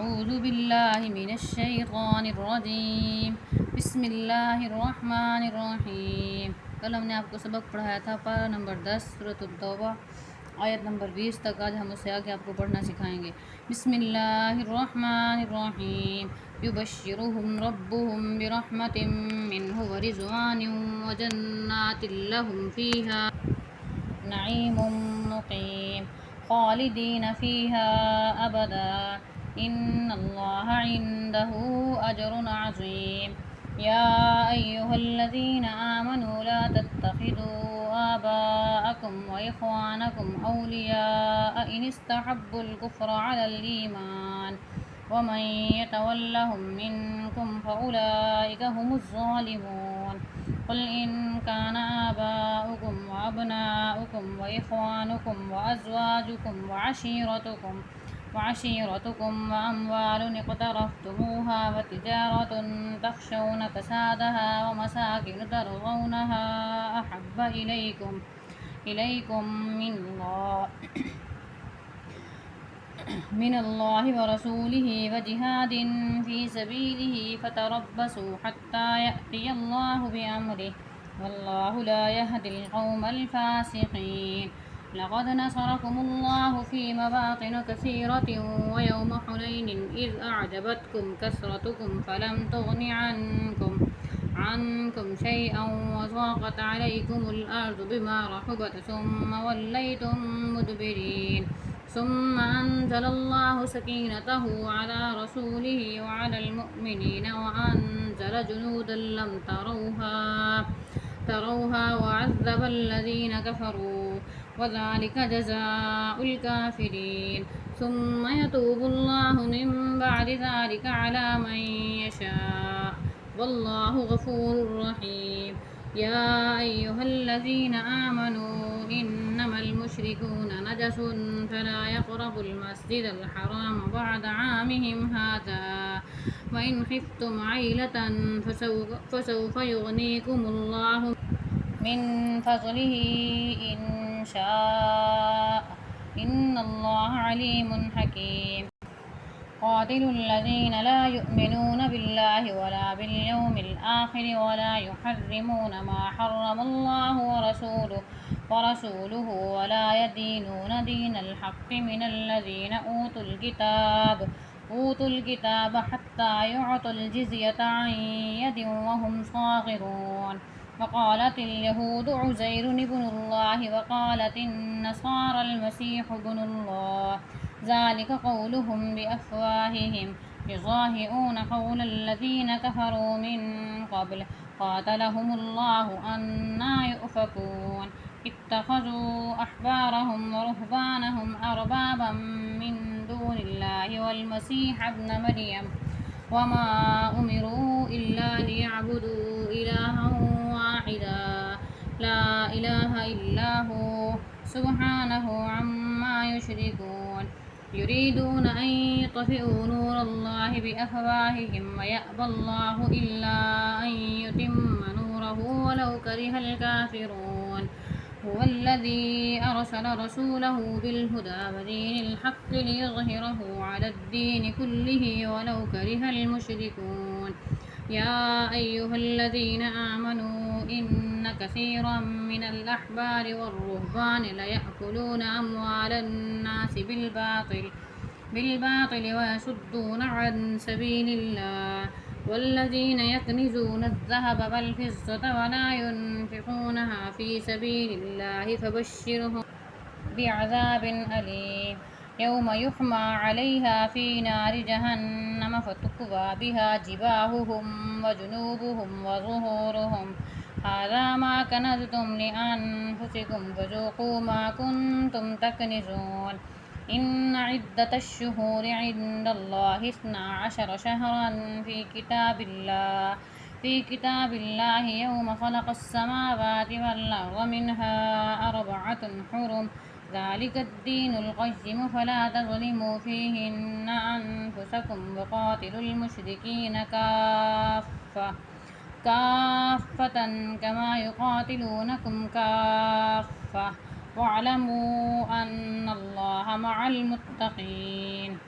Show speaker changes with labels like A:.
A: أعوذ بالله من الشैطان الرجيم। बिस्म الرحमन। कल हमने आपको सबक पढ़ाया था पारा नंबर 10 सूरत तौबा आयत नंबर 20 तक। आज हम उससे आगे आपको पढ़ना सिखाएंगे। बिस्मिल्लाहिर्रहमानिर्रहीम। युबश्शिरुहुम रब्बुहुम बिरहमतिम मिन्हु व रिज़वानिन व जन्नातिन लहुम फ़ीहा नईमुम मुक़ीम खालिदीन फ़ीहा अबदा इन्नल्लाह इंदहु अजरुन अज़ीम। या अय्युहल्लज़ीना आमनू ला तत्तखिज़ू आबाअकुम व इख़वानकुम औलियाअ इन इस्तहब्बुल कुफ़्र अलल ईमान वमन यतवल्लहुम मिनकुम फ़उलाइक हुमुज़ ज़ालिमून। क़ुल इन कान आबाउकुम व अब्नाउकुम व इख़वानुकुम व अज़वाजुकुम व अशीरतुकुम व अम्वालुन इक़्तरफ़्तुमूहा व तिजारतुन तख़शौन कसादहा व मसाकिन तरज़ौनहा अहब्ब इलैकुम मिनल्लाहि व रसूलिहि व जिहादिन फ़ी सबीलिहि फ़तरब्बसू हत्ता यअतियल्लाहु बिअम्रिहि वल्लाहु ला यहदिल क़ौमल फ़ासिक़ीन। लक़द नसरकुमुल्लाहु फ़ी मवातिन कसीरतिन व यौम हुनैन इज़ अअजबतकुम कसरतुकुम फ़लम तुग़न عنكم شيئا وضاقت عليكم الأرض بما رحبت ثم وليتم مدبرين ثم أنزل الله سكينته على رسوله وعلى المؤمنين وأنزل جنودا لم تروها وعذب الذين كفروا وذلك جزاء الكافرين ثم يتوب الله من بعد ذلك على من يشاء والله غفور رحيم. يا أيها الذين آمنوا إنما المشركون نجس فلا يقربوا المسجد الحرام بعد عامهم هذا وإن خفتم عيلة فسوف يغنيكم الله من فضله إن شاء إن الله عليم حكيم. قاتلوا الذين لا يؤمنون بالله ولا باليوم الآخر ولا يحرمون ما حرم الله ورسوله ولا يدينون دين الحق من الذين أوتوا الكتاب حتى يعطوا الجزية عن يد وهم صاغرون. وقالت اليهود عزير ابن الله وقالت النصارى المسيح ابن الله ذلك قولهم بأفواههم يضاهئون قول الذين كفروا من قبل قاتلهم الله أنى يؤفكون. اتخذوا أحبارهم ورهبانهم أربابا من دون الله والمسيح ابن مريم وما أمروا إلا ليعبدوا إلها واحدا لا إله إلا هو سبحانه عما يشركون. يريدون أن يطفئوا نور الله بأفواههم ويأبى الله إلا أن يتم نوره ولو كره الكافرون. هو الذي أرسل رسوله بالهدى ودين الحق ليظهره على الدين كله ولو كره المشركون. يا أيها الذين آمنوا إن كثيرا من الأحبار والرهبان ليأكلون أموال الناس بالباطل ويصدون عن سبيل الله والذين يكنزون الذهب والفضة ولا ينفقونها في سبيل الله فبشرهم بعذاب أليم يوم يحمى عليها في نار جهنم فتكوى بها جباههم وجنوبهم وظهورهم هذا ما كنزتم لأنفسكم فذوقوا ما كنتم تكنزون. إن عدة الشهور عند الله 12 شهرا في كتاب الله يوم خلق السماوات والأرض منها 4 حرم ذلك الدين القيم فلا تظلموا فيهن أنفسكم وقاتلوا المشركين كافة كما يقاتلونكم كافة واعلموا أن الله مع المتقين.